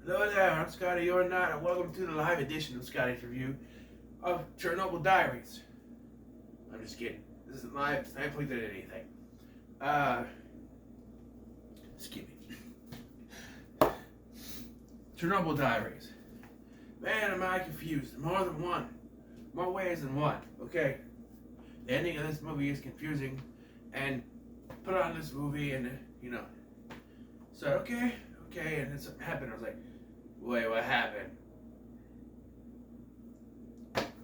Hello there, I'm Scotty, you're not, and welcome to the live edition of Scotty's review of Chernobyl Diaries. I'm just kidding. This isn't live, I haven't played anything. Excuse me. Chernobyl Diaries. Man, am I confused. More than one. More ways than one, okay? The ending of this movie is confusing, and put on this movie, and, said, okay, and then something happened. I was like, wait, what happened?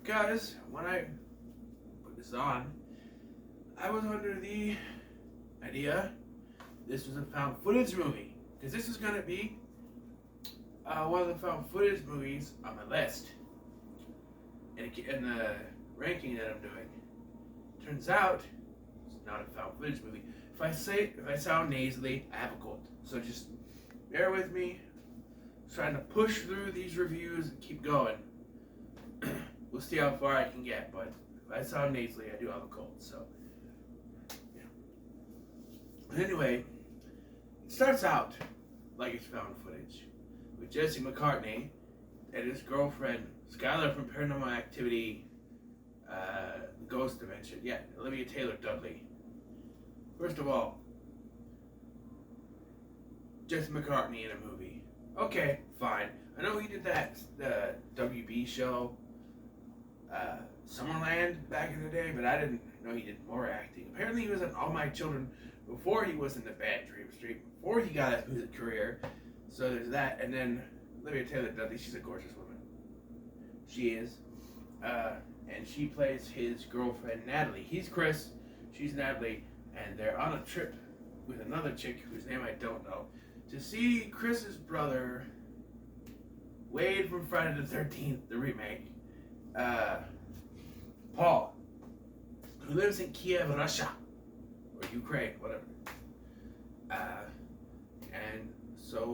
Because when I put this on, I was under the idea this was a found footage movie. Because this is going to be one of the found footage movies on my list. In the ranking that I'm doing. Turns out, it's not a found footage movie. If I sound nasally, I have a cold. So just bear with me. I'm trying to push through these reviews and keep going. We'll see how far I can get, but if I sound nasally, I do have a cold. So, yeah. Anyway, it starts out like it's found footage with Jesse McCartney and his girlfriend Skylar from Paranormal Activity, Ghost Dimension. Yeah, Olivia Taylor Dudley. First of all, Jesse McCartney in a movie. Okay, fine. I know he did that WB show, Summerland, back in the day, but I didn't know he did more acting. Apparently he was in All My Children before he was in the band Dream Street, before he got his music career. So there's that, and then Olivia Taylor Dudley, she's a gorgeous woman. She is. And she plays his girlfriend, Natalie. He's Chris, she's Natalie, and they're on a trip with another chick whose name I don't know, to see Chris's brother, Wade from Friday the 13th, the remake, Paul, who lives in Kiev, Russia, or Ukraine, whatever. And so,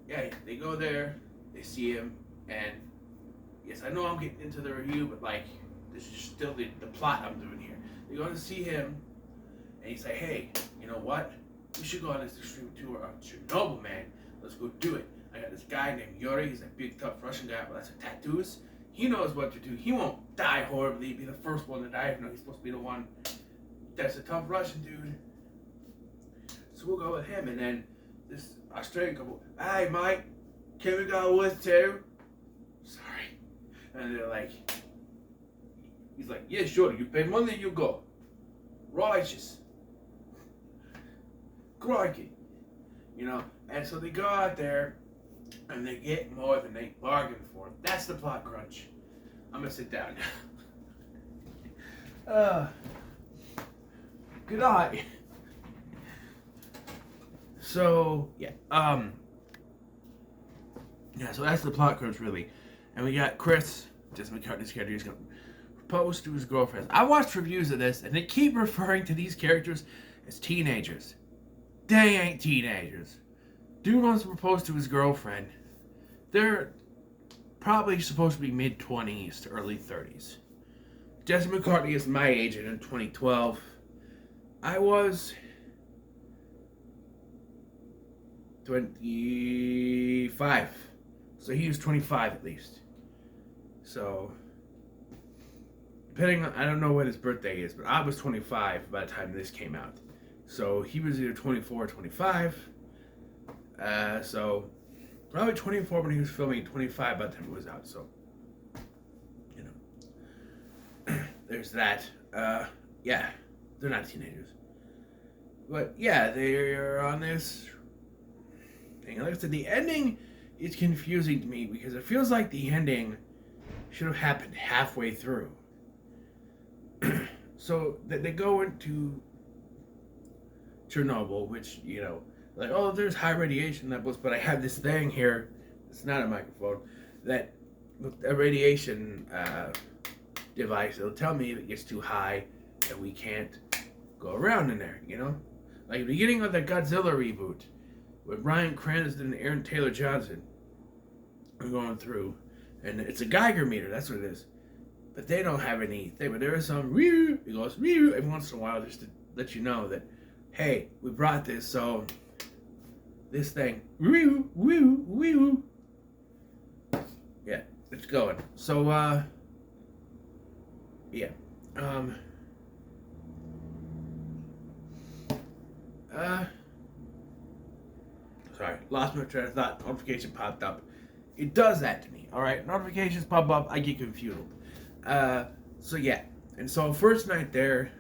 yeah, they go there, they see him, and yes, I know I'm getting into the review, but like, this is still the plot I'm doing here. They go to see him, and he's like, hey, you know what? We should go on this extreme tour of Chernobyl, man. Let's go do it. I got this guy named Yuri. He's a big, tough Russian guy with lots of tattoos. He knows what to do. He won't die horribly, be the first one to die. You know, he's supposed to be the one that's a tough Russian dude. So we'll go with him. And then this Australian couple, hey, Mike, can we go with too? Sorry. And they're like, he's like, yeah, sure. You pay money, you go. Righteous. Crikey. And so they go out there and they get more than they bargained for. That's the plot crunch. I'm gonna sit down now. Good night. So yeah, so that's the plot crunch really. And we got Chris, Jesse McCartney's character, he's gonna propose to his girlfriend. I watched reviews of this and they keep referring to these characters as teenagers. They ain't teenagers. Dude wants to propose to his girlfriend. They're probably supposed to be mid-20s to early 30s. Jesse McCartney is my age, and in 2012, I was 25. So he was 25 at least. So, depending on, I don't know what his birthday is, but I was 25 by the time this came out. So he was either 24 or 25. So probably 24 when he was filming, 25 by the time it was out. So, there's that. Yeah, they're not teenagers. But yeah, they're on this thing. Like I said, the ending is confusing to me because it feels like the ending should have happened halfway through. So they go into Chernobyl, which, like, oh, there's high radiation levels, but I have this thing here, it's not a microphone, that a radiation device, it'll tell me if it gets too high and we can't go around in there, Like the beginning of the Godzilla reboot, with Bryan Cranston and Aaron Taylor Johnson are going through, and it's a Geiger meter, that's what it is. But they don't have anything, but there is some, it goes every once in a while just to let you know that, hey, we brought this, so this thing, woo, woo, woo. Yeah, it's going. So, yeah. Sorry, lost my train of thought. Notification popped up. It does that to me. All right, notifications pop up. I get confused. So yeah, and so first night there,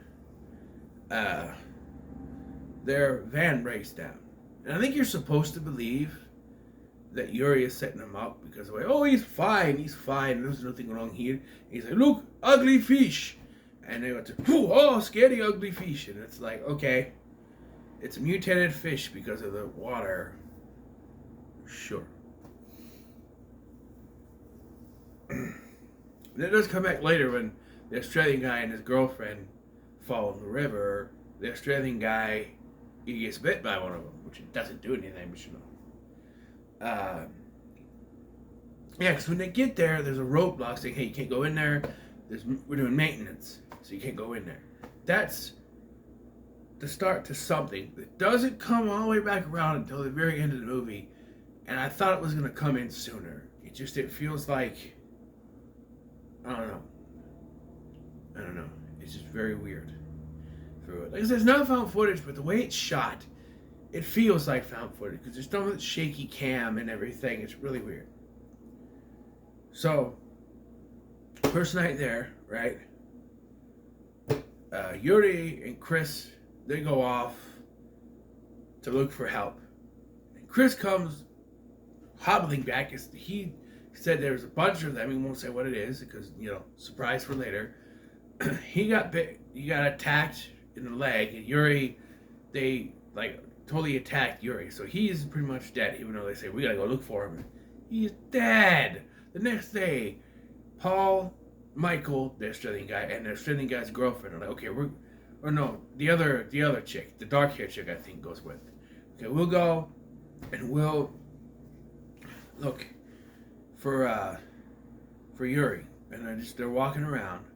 their van breaks down, and I think you're supposed to believe that Yuri is setting him up because like, oh, he's fine, there's nothing wrong here. He's like, look, ugly fish, and they go to, oh, scary ugly fish, and it's like, okay, it's a mutated fish because of the water. Sure. And it does come back later when the Australian guy and his girlfriend fall in the river. The Australian guy, he gets bit by one of them, which it doesn't do anything, but you know. Yeah, because when they get there, there's a roadblock saying, hey, you can't go in there. We're doing maintenance, so you can't go in there. That's the start to something that doesn't come all the way back around until the very end of the movie. And I thought it was going to come in sooner. It feels like, I don't know. It's just very weird. Like I said, it's not found footage, but the way it's shot, it feels like found footage because there's no shaky cam and everything. It's really weird. So, first night there, right? Yuri and Chris, they go off to look for help. And Chris comes hobbling back. He said there's a bunch of them. He won't say what it is because, you know, surprise for later. He got bit. He got attacked in the leg, and Yuri, they like totally attacked Yuri, so he's pretty much dead. Even though they say we gotta go look for him, he's dead. The next day, Paul, Michael, the Australian guy, and the Australian guy's girlfriend are like, okay, the other chick, the dark haired chick, I think goes with. Okay, we'll go, and we'll look for Yuri, and they're walking around.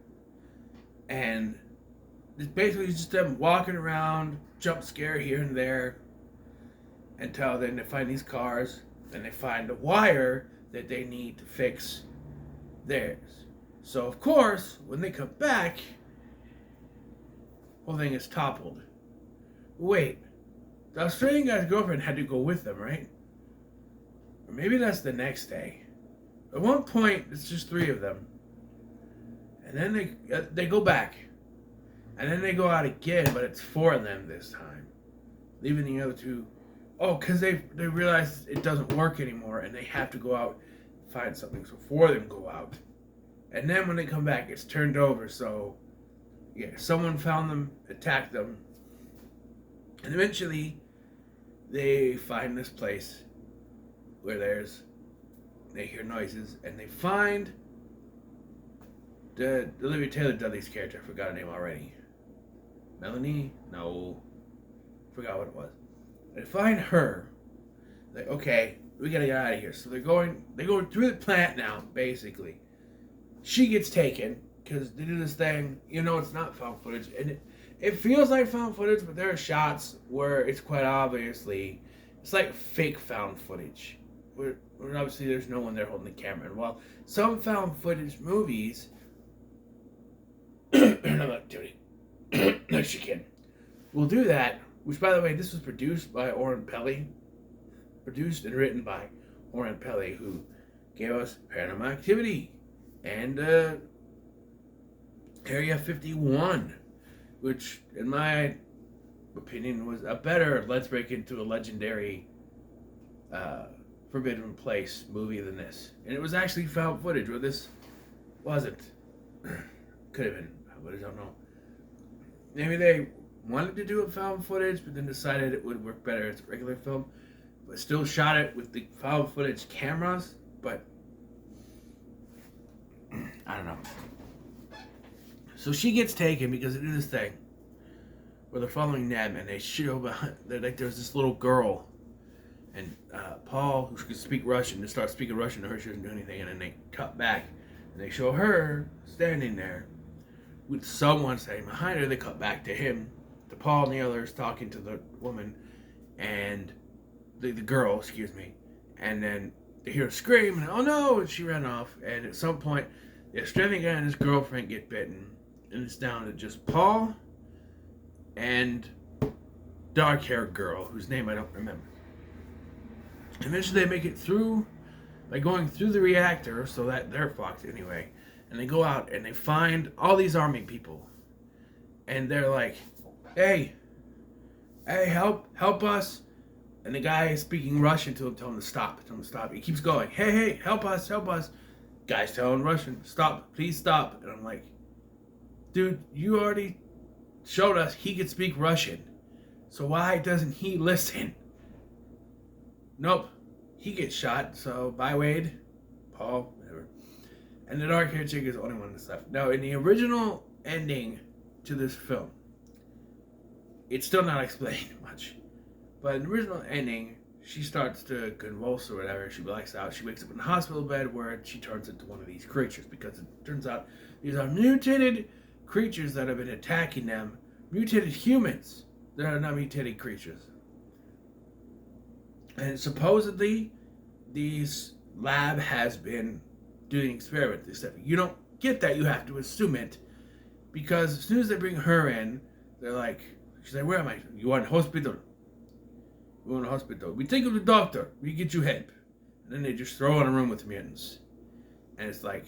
And it's basically just them walking around, jump scare here and there, until then they find these cars, and they find the wire that they need to fix theirs. So of course, when they come back, the whole thing is toppled. Wait, the Australian guy's girlfriend had to go with them, right? Or maybe that's the next day. At one point, it's just three of them. And then they go back. And then they go out again, but it's four of them this time. Leaving the other two. Oh, because they realize it doesn't work anymore and they have to go out and find something. So four of them go out. And then when they come back, it's turned over. So, yeah, someone found them, attacked them. And eventually, they find this place where they hear noises. And they find the Olivia Taylor-Dudley's character. I forgot her name already. Melanie? No. Forgot what it was. They find her. Like, okay, we gotta get out of here. So they go through the plant now, basically. She gets taken, because they do this thing, you know it's not found footage. And it feels like found footage, but there are shots where it's quite obviously, it's like fake found footage. Where obviously there's no one there holding the camera. And while some found footage movies, I'm not doing it. No, she can. We'll do that. Which, by the way, this was produced by Oren Peli. Produced and written by Oren Peli, who gave us Paranormal Activity and Area 51, which, in my opinion, was a better Let's Break Into a Legendary Forbidden Place movie than this. And it was actually found footage, where this wasn't. Could have been, but I don't know. Maybe they wanted to do it found footage, but then decided it would work better as a regular film, but still shot it with the found footage cameras. But I don't know. So she gets taken because they do this thing where they're following them, and they show behind. Like there's this little girl, and Paul, who could speak Russian, just starts speaking Russian to her. She doesn't do anything, and then they cut back, and they show her standing there with someone standing behind her. They cut back to him, to Paul and the others talking to the woman, and the girl, excuse me, and then they hear a scream, and oh no, and she ran off. And at some point, the Australian guy and his girlfriend get bitten, and it's down to just Paul and dark-haired girl, whose name I don't remember. Eventually, they make it through by going through the reactor, so that they're fucked anyway. And they go out and they find all these army people, and they're like, "Hey, help us!" And the guy is speaking Russian to him, telling him to stop. He keeps going, "Hey, help us!" Guy's telling Russian, "Stop, please stop." And I'm like, dude, you already showed us he could speak Russian, so why doesn't he listen? Nope, he gets shot. So bye, Wade, Paul, whatever. And the dark-haired chick is the only one that's left. Now, in the original ending to this film, it's still not explained much. But in the original ending, she starts to convulse or whatever. She blacks out. She wakes up in the hospital bed where she turns into one of these creatures, because it turns out these are mutated creatures that have been attacking them. Mutated humans that are not mutated creatures. And supposedly, these lab has been doing experiments. Except you don't get that. You have to assume it. Because as soon as they bring her in, they're like, she's like, "Where am I?" "You want hospital." "We want a hospital." "We take you to the doctor. We get you help." And then they just throw her in a room with the mutants. And it's like,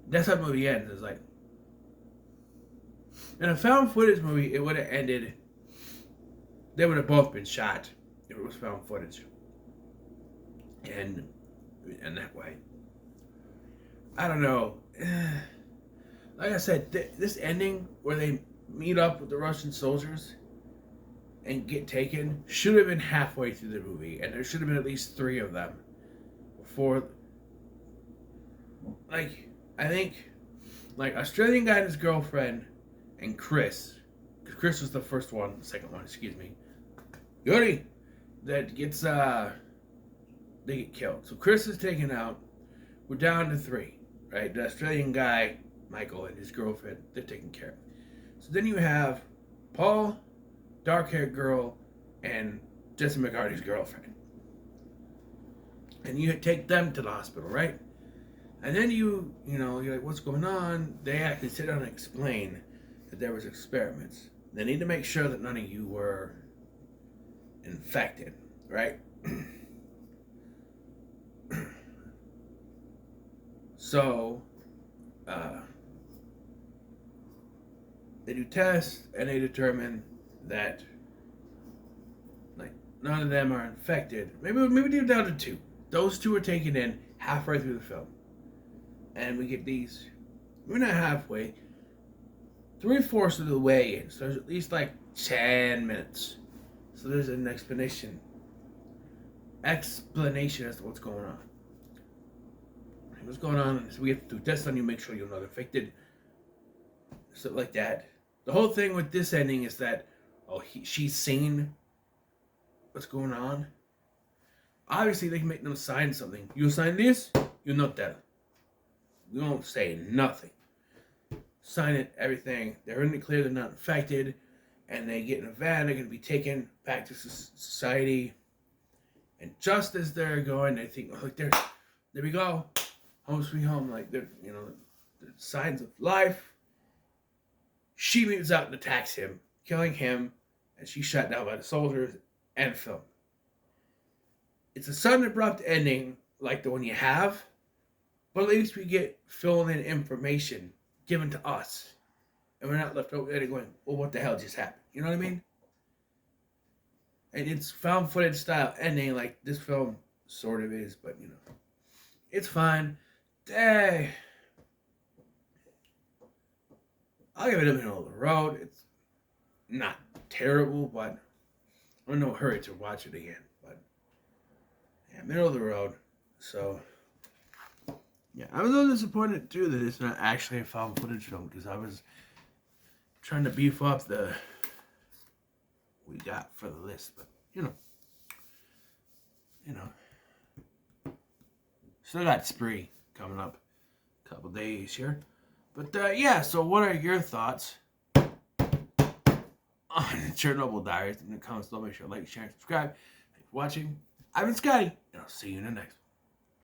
that's how the movie ends. It's like, in a found footage movie, it would have ended, they would have both been shot if it was found footage. And that way, I don't know. Like I said, this ending where they meet up with the Russian soldiers and get taken should have been halfway through the movie, and there should have been at least 3 of them before. Like, I think, like, Australian guy and his girlfriend and Chris, because Chris was the first one, the second one, excuse me, Yuri, that gets, they get killed. So Chris is taken out. We're down to 3, right? The Australian guy, Michael, and his girlfriend, they're taken care of. So then you have Paul, dark-haired girl, and Jesse McCarthy's girlfriend. And you take them to the hospital, right? And then you're like, what's going on? They actually sit down and explain that there was experiments. They need to make sure that none of you were infected, right? So, they do tests, and they determine that, like, none of them are infected. Maybe they're down to 2. Those 2 are taken in halfway through the film. And we get these, we're not halfway, 3/4 of the way in. So there's at least like 10 minutes. So there's an explanation as to what's going on. What's going on is we have to do tests on you, make sure you're not infected. Stuff like that. The whole thing with this ending is that, she's seen what's going on. Obviously, they can make them sign something. You sign this, you not that. We won't say nothing. Sign it, everything. They're in the clear, they're not infected, and they get in a van. They're going to be taken back to society. And just as they're going, they think, "Oh, look, there we go, home sweet home." Like, they're, the signs of life. She moves out and attacks him, killing him, and she's shot down by the soldiers and film. It's a sudden, abrupt ending like the one you have, but at least we get fill-in information given to us, and we're not left over there going, "Well, what the hell just happened?" You know what I mean? And it's found footage style ending like this film sort of is, but it's fine. I'll give it a middle of the road. It's not terrible, but I'm in no hurry to watch it again. But yeah, middle of the road. So yeah, I was a little disappointed too that it's not actually a found footage film, because I was trying to beef up the we got for the list, but still got Spree coming up a couple days here. But yeah, so what are your thoughts on Chernobyl Diaries. And comment below. Make sure to like, share, and subscribe. Thanks for watching. I've been Scotty, and I'll see you in the next one.